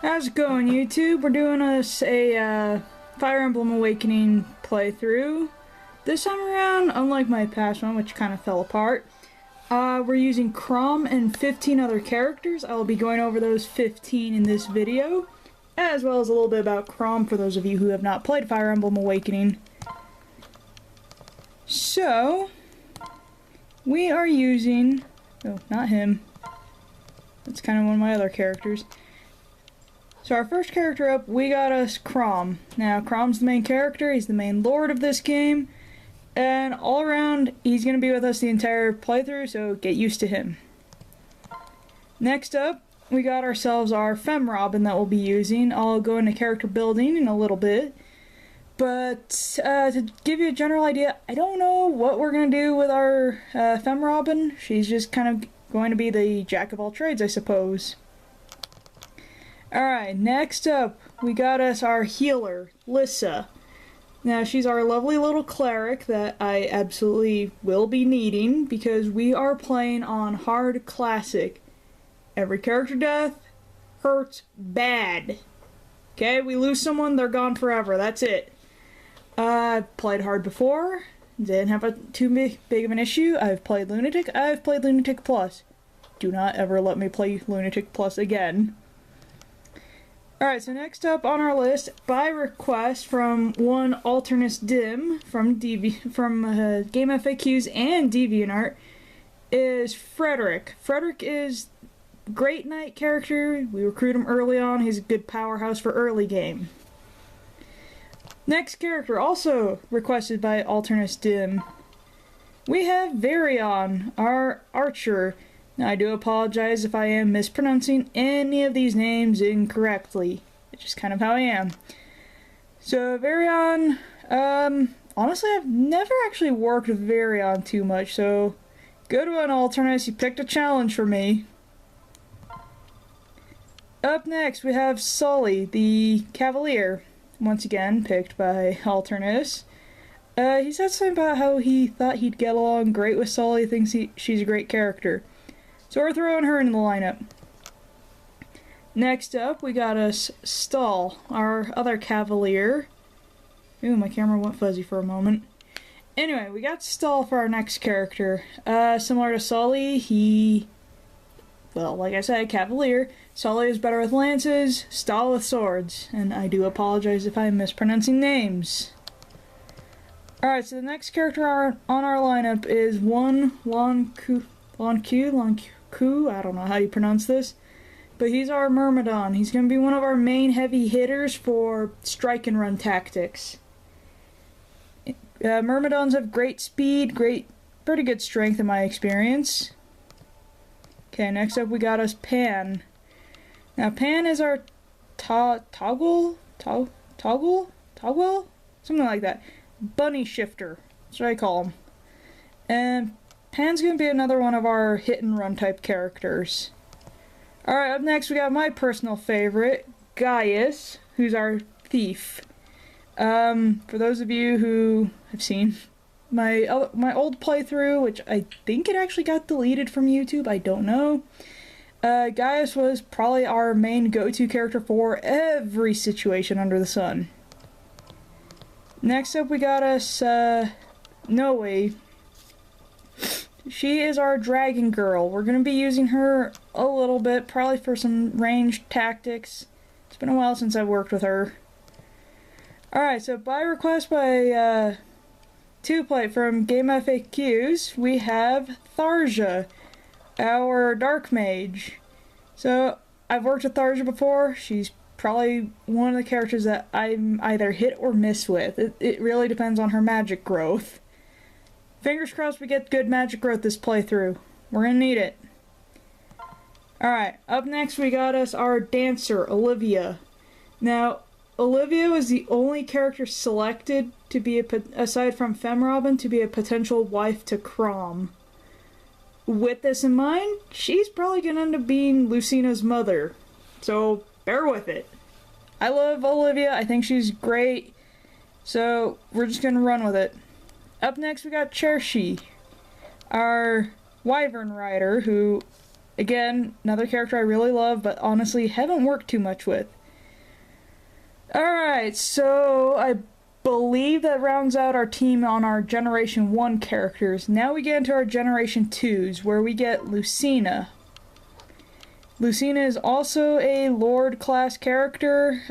How's it going, YouTube? We're doing a Fire Emblem Awakening playthrough. This time around, unlike my past one, which kind of fell apart, we're using Chrom and 15 other characters. I'll be going over those 15 in this video, as well as a little bit about Chrom for those of you who have not played Fire Emblem Awakening. So, we are using... oh, not him. That's kind of one of my other characters. So our first character up, we got us Chrom. Now, Chrom's the main character, he's the main lord of this game, and all around, he's going to be with us the entire playthrough, so get used to him. Next up, we got ourselves our Fem Robin that we'll be using. I'll go into character building in a little bit, but to give you a general idea, I don't know what we're going to do with our Fem Robin. She's just kind of going to be the jack of all trades, I suppose. Alright, next up, we got us our healer, Lissa. Now, she's our lovely little cleric that I absolutely will be needing because we are playing on hard classic. Every character death hurts bad. Okay, we lose someone, they're gone forever, that's it. I've played hard before, didn't have too big of an issue. I've played Lunatic, I've played Lunatic Plus. Do not ever let me play Lunatic Plus again. Alright, so next up on our list, by request from one Alternis Dim from Game FAQs and DeviantArt, is Frederick. Frederick is a great knight character. We recruit him early on. He's a good powerhouse for early game. Next character, also requested by Alternis Dim. We have Varion, our archer. Now, I do apologize if I am mispronouncing any of these names incorrectly. It's just kind of how I am. So, Varion, honestly, I've never actually worked with Varion too much, so good one, Alternis. You picked a challenge for me. Up next, we have Sully, the Cavalier. Once again, picked by Alternis. He said something about how he thought he'd get along great with Sully, thinks she's a great character. So we're throwing her in the lineup. Next up, we got us Stall, our other Cavalier. Ooh, my camera went fuzzy for a moment. Anyway, we got Stall for our next character. Similar to Sully, well, like I said, Cavalier. Sully is better with lances, Stall with swords. And I do apologize if I'm mispronouncing names. Alright, so the next character on our lineup is Lonku, I don't know how you pronounce this, but he's our Myrmidon. He's going to be one of our main heavy hitters for strike and run tactics. Myrmidons have great speed, pretty good strength in my experience. Okay, next up we got us Pan. Now Pan is our Toggle? Something like that. Bunny shifter, that's what I call him. And Pan's going to be another one of our hit-and-run type characters. Alright, up next we got my personal favorite, Gaius, who's our thief. For those of you who have seen my old playthrough, which I think it actually got deleted from YouTube, I don't know. Gaius was probably our main go-to character for every situation under the sun. Next up we got us, Noe. She is our dragon girl. We're going to be using her a little bit, probably for some ranged tactics. It's been a while since I've worked with her. Alright, so by request by twoplate from Game FAQs, we have Tharja, our dark mage. So, I've worked with Tharja before. She's probably one of the characters that I'm either hit or miss with. It really depends on her magic growth. Fingers crossed we get good magic growth this playthrough. We're gonna need it. Alright, up next we got us our dancer, Olivia. Now, Olivia was the only character selected to be, aside from Fem Robin, to be a potential wife to Chrom. With this in mind, she's probably gonna end up being Lucina's mother. So, bear with it. I love Olivia, I think she's great. So, we're just gonna run with it. Up next we got Chershi, our Wyvern rider, who Again, another character I really love, but honestly haven't worked too much with. Alright, so I believe that rounds out our team on our Generation 1 characters. Now we get into our Generation 2s, where we get Lucina. Lucina is also a Lord class character.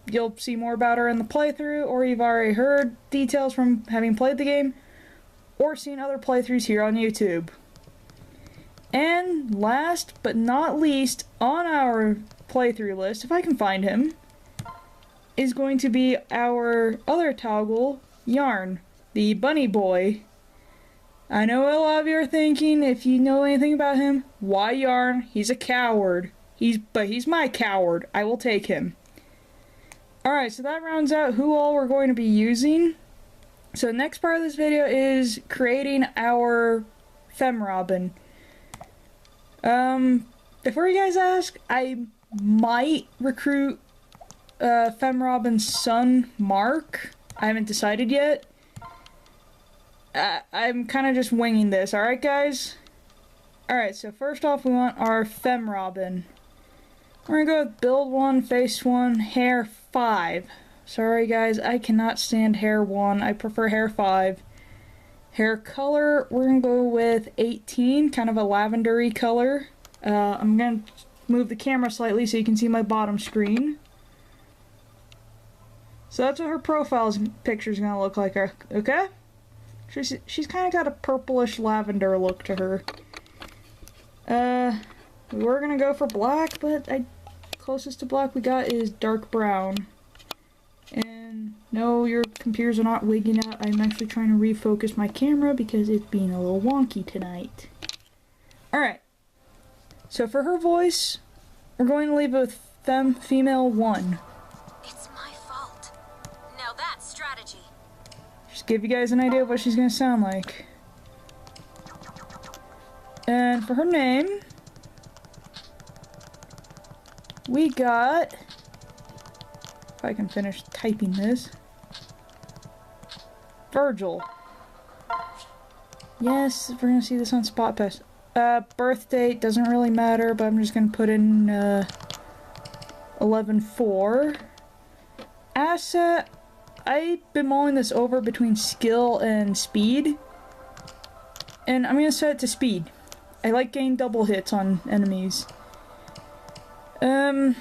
You'll see more about her in the playthrough, or you've already heard details from having played the game, or seen other playthroughs here on YouTube. And last but not least on our playthrough list, if I can find him, is going to be our other toggle, Yarn, the bunny boy. I know a lot of you are thinking, if you know anything about him, why Yarn? He's a coward. But he's my coward. I will take him. Alright, so that rounds out who all we're going to be using. So the next part of this video is creating our Femrobin. Before you guys ask, I might recruit Femrobin's son, Mark. I haven't decided yet. I'm kind of just winging this, alright guys? Alright, so first off we want our Femrobin. We're gonna go with build 1, face 1, hair 5. Sorry guys, I cannot stand hair 1, I prefer hair 5. Hair color, we're gonna go with 18, kind of a lavendery color. I'm gonna move the camera slightly so you can see my bottom screen. So that's what her profile picture is gonna look like, okay? She's kind of got a purplish lavender look to her. We were gonna go for black, but closest to black we got is dark brown. And no, your computers are not wigging out. I'm actually trying to refocus my camera because it's being a little wonky tonight. Alright. So for her voice, we're going to leave it with female 1. It's my fault. Now that's strategy. Just give you guys an idea of what she's going to sound like. And for her name, we got, if I can finish typing this, Vergil. Yes, we're going to see this on Spot Pass. Birth date doesn't really matter, but I'm just going to put in 11/4. Asset, I've been mulling this over between skill and speed, and I'm going to set it to speed. I like getting double hits on enemies. I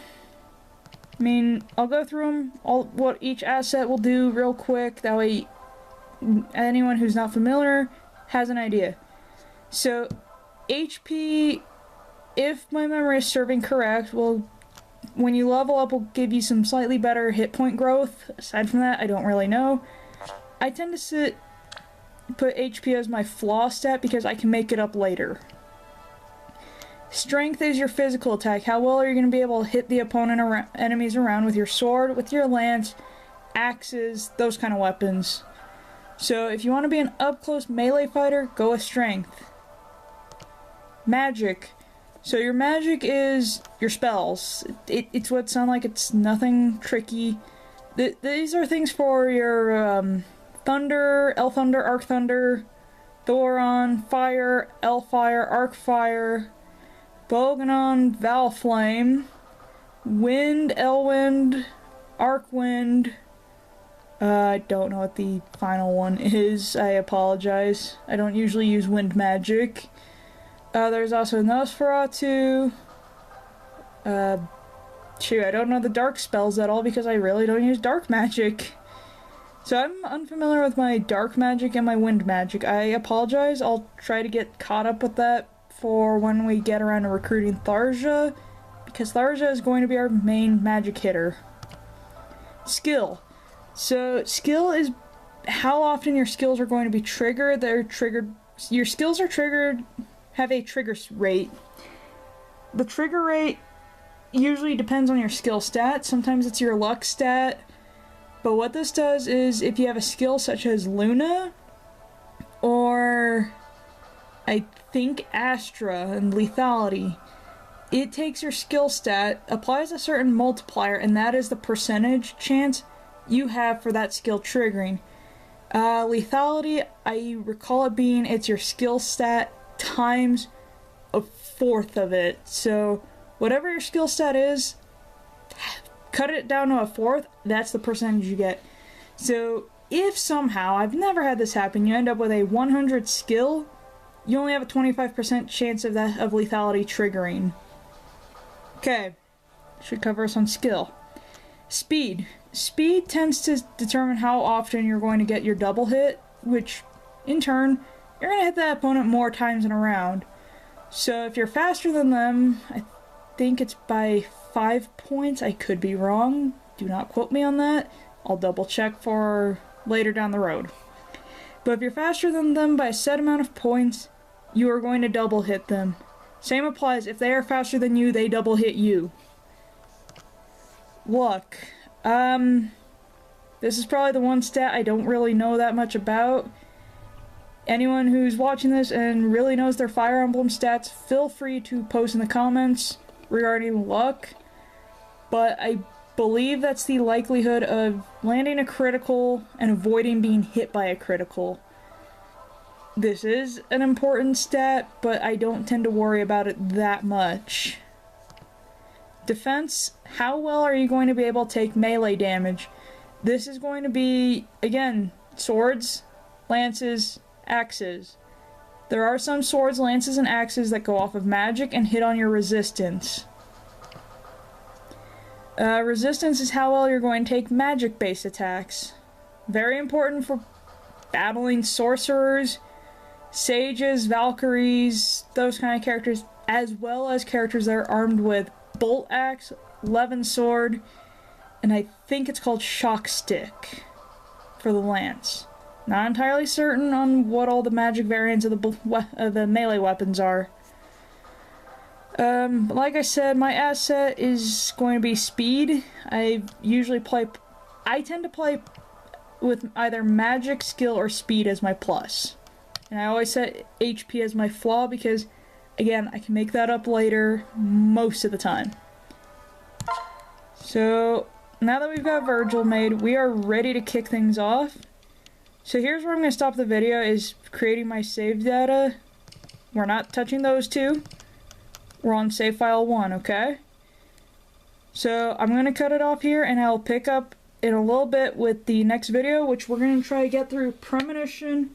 mean, I'll go through them, what each asset will do real quick, that way anyone who's not familiar has an idea. So, HP, if my memory is serving correct, will, when you level up, will give you some slightly better hit point growth. Aside from that, I don't really know. I tend to put HP as my flaw stat because I can make it up later. Strength is your physical attack. How well are you going to be able to hit the opponent enemies around with your sword, with your lance, axes, those kind of weapons. So if you want to be an up-close melee fighter, go with strength. Magic. So your magic is your spells. It's what sound like, it's nothing tricky. These are things for your Thunder, Elf Thunder, Arc Thunder, Thoron, Fire, Elf Fire, Arc Fire, Bolganon, Val Flame, Wind, Elwind, Arc Wind. I don't know what the final one is. I apologize. I don't usually use wind magic. There's also Nosferatu. Shoot, I don't know the dark spells at all because I really don't use dark magic. So I'm unfamiliar with my dark magic and my wind magic. I apologize. I'll try to get caught up with that for when we get around to recruiting Tharja, because Tharja is going to be our main magic hitter. Skill. So skill is how often your skills are going to be triggered. Your skills are triggered, have a trigger rate. The trigger rate usually depends on your skill stat. Sometimes it's your luck stat. But what this does is, if you have a skill such as Luna, or I think Astra and Lethality, it takes your skill stat, applies a certain multiplier, and that is the percentage chance you have for that skill triggering. Lethality, I recall it being, it's your skill stat times a 1/4 of it. So whatever your skill stat is, cut it down to 1/4, that's the percentage you get. So if somehow, I've never had this happen, you end up with a 100 skill, you only have a 25% chance of lethality triggering. Okay, should cover us on skill. Speed. Speed tends to determine how often you're going to get your double hit, which in turn, you're going to hit that opponent more times in a round. So if you're faster than them, I think it's by 5 points. I could be wrong. Do not quote me on that. I'll double check for later down the road. But if you're faster than them by a set amount of points, you are going to double hit them. Same applies. If they are faster than you, they double hit you. Luck. This is probably the one stat I don't really know that much about. Anyone who's watching this and really knows their Fire Emblem stats, feel free to post in the comments regarding luck. But I believe that's the likelihood of landing a critical and avoiding being hit by a critical. This is an important stat, but I don't tend to worry about it that much. Defense, how well are you going to be able to take melee damage? This is going to be, again, swords, lances, axes. There are some swords, lances, and axes that go off of magic and hit on your resistance. Resistance is how well you're going to take magic-based attacks. Very important for battling sorcerers, sages, valkyries, those kind of characters, as well as characters that are armed with bolt axe, levin sword, and I think it's called shock stick for the lance. Not entirely certain on what all the magic variants of the melee weapons are. Like I said, my asset is going to be speed. I tend to play with either magic, skill, or speed as my plus. And I always set HP as my flaw because, again, I can make that up later most of the time. So, now that we've got Vergil made, we are ready to kick things off. So here's where I'm going to stop the video, is creating my save data. We're not touching those two. We're on save file 1, okay? So I'm going to cut it off here, and I'll pick up in a little bit with the next video, which we're going to try to get through Premonition,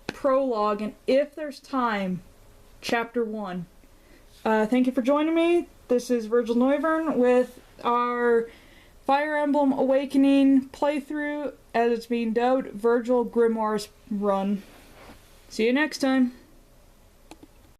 Prologue, and if there's time, Chapter 1. Thank you for joining me. This is Vergil Noivern with our Fire Emblem Awakening playthrough, as it's being dubbed, Vergil Grimoire's run. See you next time.